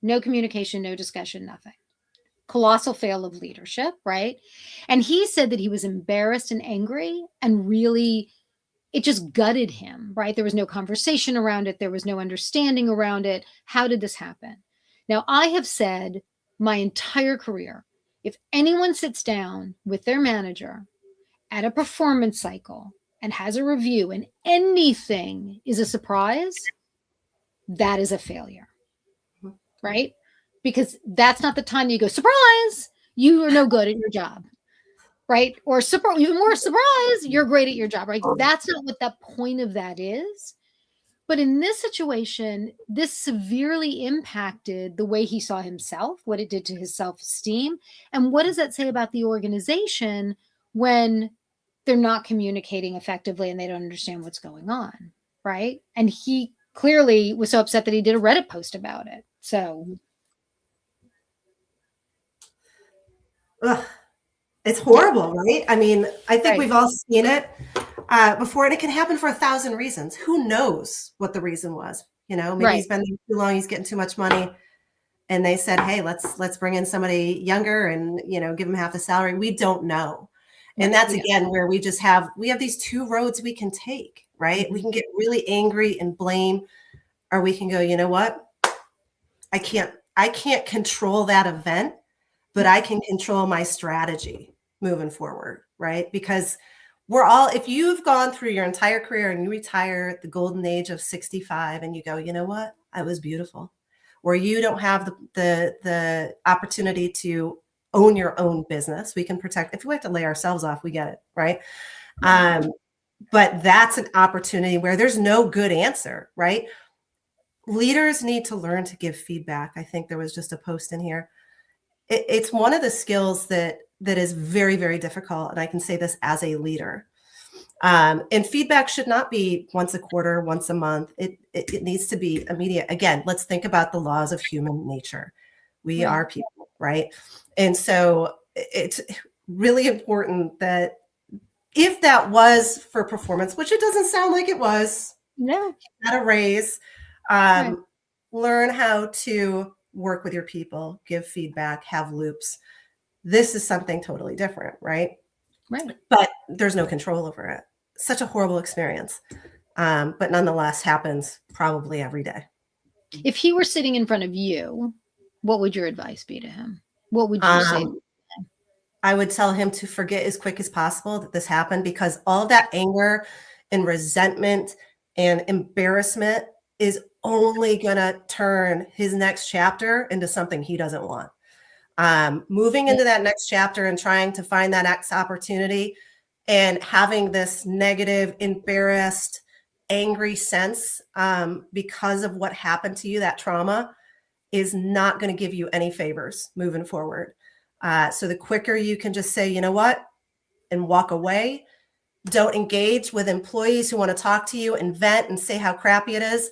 No communication, no discussion, nothing. Colossal fail of leadership, right? And he said that he was embarrassed and angry and really, it just gutted him, right? There was no conversation around it. There was no understanding around it. How did this happen? Now, I have said my entire career, if anyone sits down with their manager at a performance cycle and has a review and anything is a surprise, that is a failure, right? Because that's not the time you go, surprise, you are no good at your job, right? Or even more, surprise, you're great at your job, right? That's not what the point of that is. But in this situation, this severely impacted the way he saw himself, what it did to his self-esteem. And what does that say about the organization when they're not communicating effectively and they don't understand what's going on, right? And he clearly was so upset that he did a Reddit post about it. So. Ugh, it's horrible, right? I mean, I think we've all seen it before, and it can happen for 1,000 reasons. Who knows what the reason was? Maybe he's been there too long, he's getting too much money, and they said, "Hey, let's bring in somebody younger and give him half the salary." We don't know, and that's again where we have these two roads we can take, right? Mm-hmm. We can get really angry and blame, or we can go, you know what? I can't control that event, but I can control my strategy moving forward, right? Because if you've gone through your entire career and you retire at the golden age of 65 and you go, you know what? I was beautiful. Or you don't have the opportunity to own your own business. We can protect, if we have to lay ourselves off, we get it, right? But that's an opportunity where there's no good answer, right? Leaders need to learn to give feedback. I think there was just a post in here. It's one of the skills that is very, very difficult. And I can say this as a leader. And feedback should not be once a quarter, once a month. It needs to be immediate. Again, let's think about the laws of human nature. We are people, right? And so it's really important that if that was for performance, which it doesn't sound like it was, No. not a raise, Right. learn how to work with your people, give feedback, have loops. This is something totally different, right? Right. But there's no control over it. Such a horrible experience, but nonetheless happens probably every day. If he were sitting in front of you, what would your advice be to him? What would you say? I would tell him to forget as quick as possible that this happened, because all of that anger and resentment and embarrassment is only going to turn his next chapter into something he doesn't want. Moving into that next chapter and trying to find that next opportunity and having this negative, embarrassed, angry sense because of what happened to you, that trauma, is not going to give you any favors moving forward. So the quicker you can just say, you know what, and walk away, don't engage with employees who want to talk to you and vent and say how crappy it is.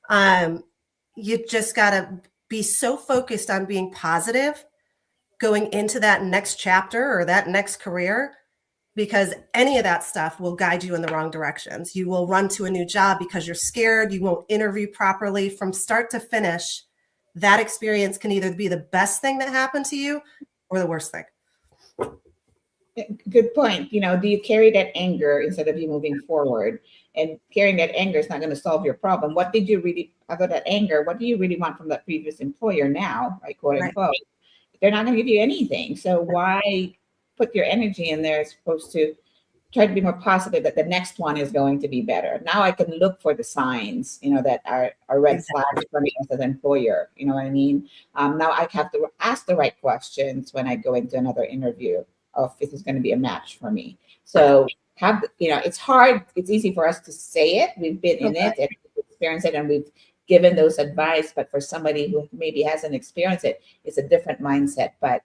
You just got to be so focused on being positive going into that next chapter or that next career, because any of that stuff will guide you in the wrong directions. You will run to a new job because you're scared. You won't interview properly. From start to finish, that experience can either be the best thing that happened to you or the worst thing. Good point. You know, do you carry that anger instead of you moving forward? And carrying that anger is not going to solve your problem. What did you really, other that anger, what do you really want from that previous employer now, right, quote unquote? They're not going to give you anything. So why put your energy in there as opposed to try to be more positive that the next one is going to be better? Now I can look for the signs, you know, that are red flags for me as an employer. You know what I mean? Now I have to ask the right questions when I go into another interview of if it's going to be a match for me. So you know, it's hard. It's easy for us to say it. We've been in it and experienced it, and we've given those advice. But for somebody who maybe hasn't experienced it, it's a different mindset. But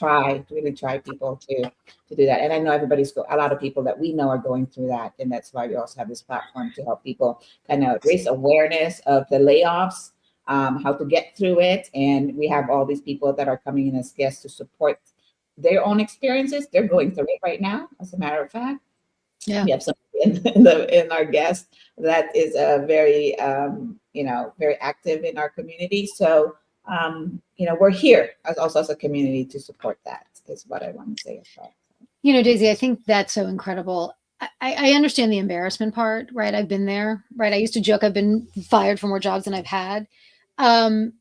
really try people to do that. And I know a lot of people that we know are going through that, and that's why we also have this platform to help people kind of raise awareness of the layoffs, how to get through it. And we have all these people that are coming in as guests to support their own experiences. They're going through it right now, as a matter of fact. Yeah. We have somebody in our guest that is a very very active in our community. So you know, we're here as a community to support that, is what I want to say as well. You know, Daisy, I think that's so incredible. I understand the embarrassment part, right? I've been there, right? I used to joke I've been fired for more jobs than I've had. And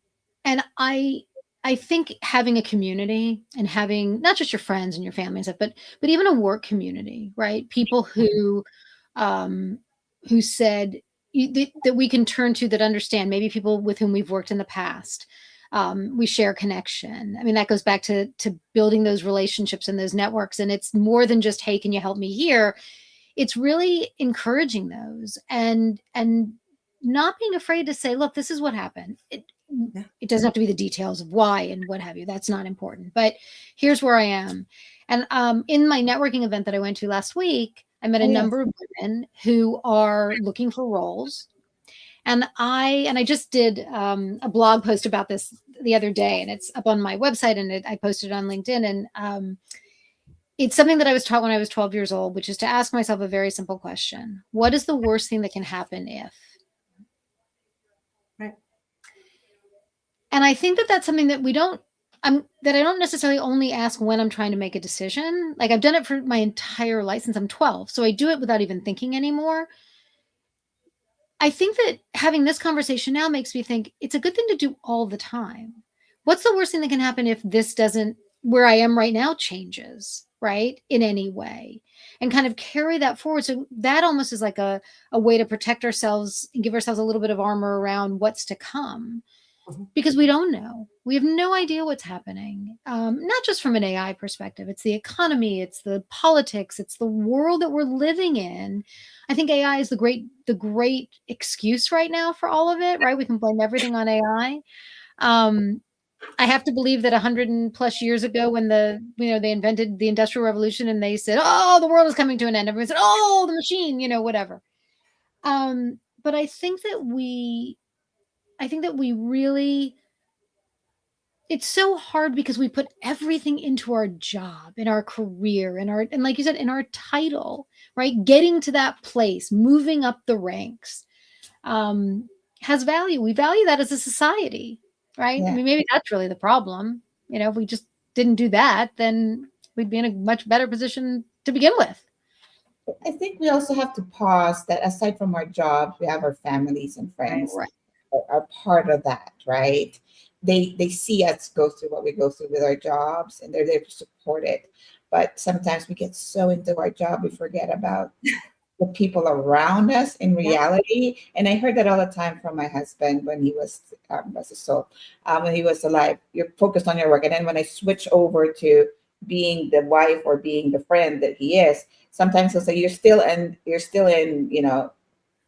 I think having a community and having not just your friends and your family and stuff, but even a work community, right? People who said that we can turn to, that understand, maybe people with whom we've worked in the past. We share connection. I mean, that goes back to building those relationships and those networks. And it's more than just, hey, can you help me here? It's really encouraging those and not being afraid to say, look, this is what happened. It doesn't have to be the details of why and what have you. That's not important. But here's where I am. And in my networking event that I went to last week, I met a number of women who are looking for roles. And I just did a blog post about this the other day, and it's up on my website, and I posted it on LinkedIn. And it's something that I was taught when I was 12 years old, which is to ask myself a very simple question. What is the worst thing that can happen if? Right. And I think that that's something that that I don't necessarily only ask when I'm trying to make a decision. Like, I've done it for my entire life since I'm 12. So I do it without even thinking anymore. I think that having this conversation now makes me think it's a good thing to do all the time. What's the worst thing that can happen if this doesn't, where I am right now, changes, right, in any way? And kind of carry that forward. So that almost is like a way to protect ourselves and give ourselves a little bit of armor around what's to come. Because we don't know. We have no idea what's happening. Not just from an AI perspective. It's the economy, it's the politics, it's the world that we're living in. I think AI is the great excuse right now for all of it, right? We can blame everything on AI. I have to believe that 100+ years ago, when they invented the Industrial Revolution and they said, oh, the world is coming to an end. Everyone said, oh, the machine, whatever. But I think that we really it's so hard because we put everything into our job, in our career, and like you said, in our title, right? Getting to that place, moving up the ranks, has value. We value that as a society, right? I Yeah. mean, maybe that's really the problem. If we just didn't do that, then we'd be in a much better position to begin with. I think we also have to pause that aside from our jobs, we have our families and friends Right. that are part of that, right? They see us go through what we go through with our jobs and they're there to support it. But sometimes we get so into our job, we forget about the people around us in Yeah. reality. And I heard that all the time from my husband when he was bless his soul, when he was alive. You're focused on your work, and then when I switch over to being the wife or being the friend that he is, sometimes he'll say, you're still in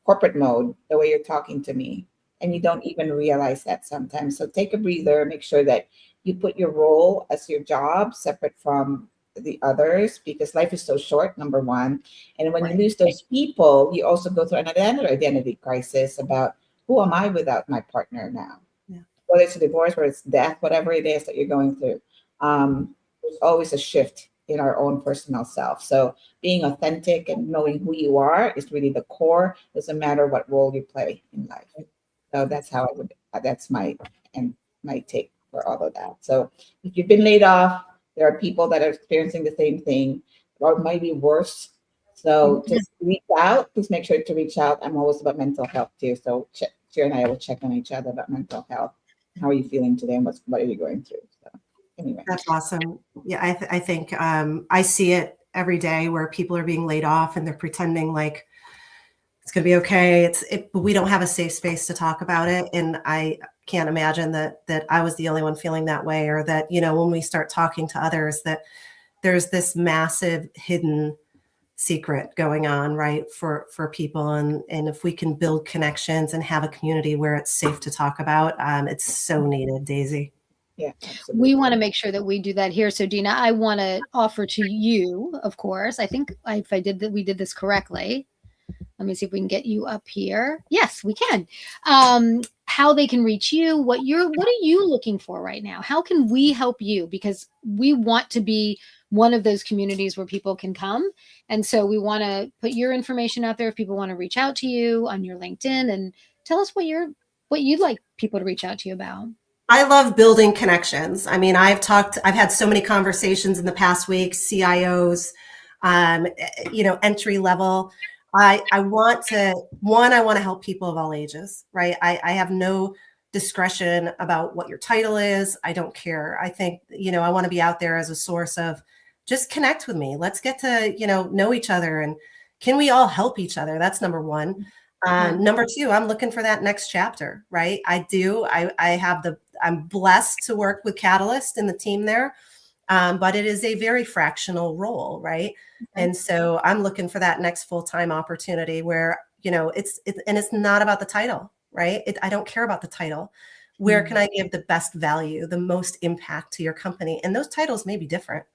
corporate mode the way you're talking to me, and you don't even realize that sometimes. So take a breather, make sure that you put your role as your job separate from the others, because life is so short, number one. And when you Right. lose those people, you also go through another identity crisis about, who am I without my partner now? Yeah. Whether it's a divorce, whether it's death, whatever it is that you're going through, there's always a shift in our own personal self. So being authentic and knowing who you are is really the core. Doesn't matter what role you play in life. So that's how I would. That's my take for all of that. So if you've been laid off, there are people that are experiencing the same thing, or maybe worse. So just reach out. Please make sure to reach out. I'm always about mental health too. So Chair and I will check on each other about mental health. How are you feeling today, and what are you going through? So anyway, That's awesome. Yeah, I think I see it every day where people are being laid off and they're pretending like it's going to be okay. But we don't have a safe space to talk about it, and I can't imagine that I was the only one feeling that way, or that when we start talking to others, that there's this massive hidden secret going on, right, for people, and if we can build connections and have a community where it's safe to talk about, it's so needed, Daisy. yeah, absolutely. We want to make sure that we do that here. So, Deena, I want to offer to you, of course. I think if I did that, we did this correctly. Let me see if we can get you up here. Yes, we can. How they can reach you, what are you looking for right now? How can we help you? Because we want to be one of those communities where people can come. And so we want to put your information out there if people want to reach out to you on your LinkedIn, and tell us what you'd like people to reach out to you about. I love building connections. I mean, I've had so many conversations in the past week, CIOs, entry level. I want to help people of all ages, right? I have no discretion about what your title is. I don't care. I think, I want to be out there as a source of, just connect with me. Let's get to, know each other, and can we all help each other? That's number one. Number two, I'm looking for that next chapter, right? I'm blessed to work with Catalyst and the team there. But it is a very fractional role, right? Okay. And so I'm looking for that next full-time opportunity where, it's not about the title, right? I don't care about the title. Where can I give the best value, the most impact to your company? And those titles may be different.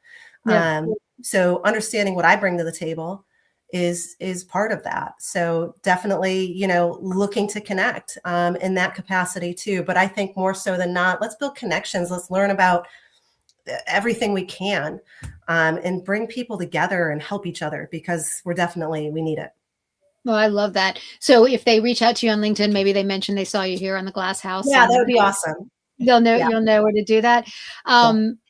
Yeah. So understanding what I bring to the table is part of that. So definitely, looking to connect in that capacity too. But I think more so than not, let's build connections. Let's learn about everything we can, and bring people together and help each other, because we need it. Well, I love that. So if they reach out to you on LinkedIn, maybe they mention they saw you here on the Glass House. Yeah, that would be awesome. You'll know where to do that.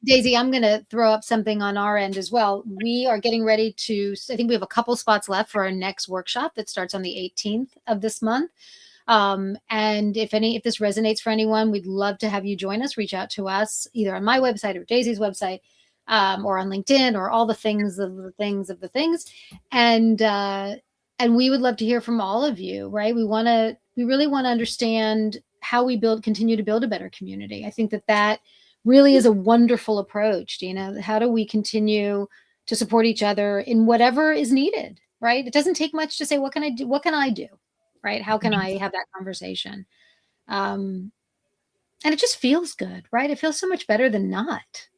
Daisy, I'm going to throw up something on our end as well. We are getting ready I think we have a couple spots left for our next workshop that starts on the 18th of this month. And if this resonates for anyone, we'd love to have you join us. Reach out to us either on my website or Daisy's website, or on LinkedIn, or all the things of the things of the things. And we would love to hear from all of you, right? We really want to understand how we continue to build a better community. I think that really is a wonderful approach, Deena. How do we continue to support each other in whatever is needed, right? It doesn't take much to say, what can I do? What can I do? Right? How can I have that conversation? And it just feels good, right? It feels so much better than not.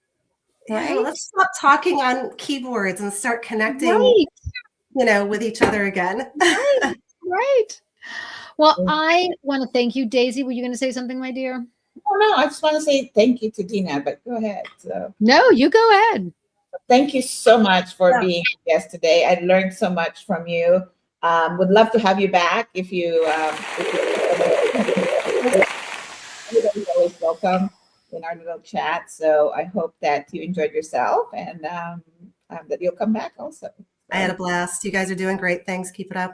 Right? Yeah, let's stop talking on keyboards and start connecting, with each other again. Right. Well, I want to thank you, Daisy. Were you going to say something, my dear? Oh, no, I just want to say thank you to Deena, but go ahead. So No, you go ahead. thank you so much for Yeah. being a guest today. I learned so much from you. Would love to have you back if you, everybody's always welcome in our little chat. So I hope that you enjoyed yourself and that you'll come back also. I had a blast. You guys are doing great things. Keep it up.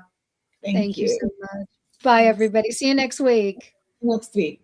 Thank Thank you you. so much. Bye, everybody. See you next week. Next week.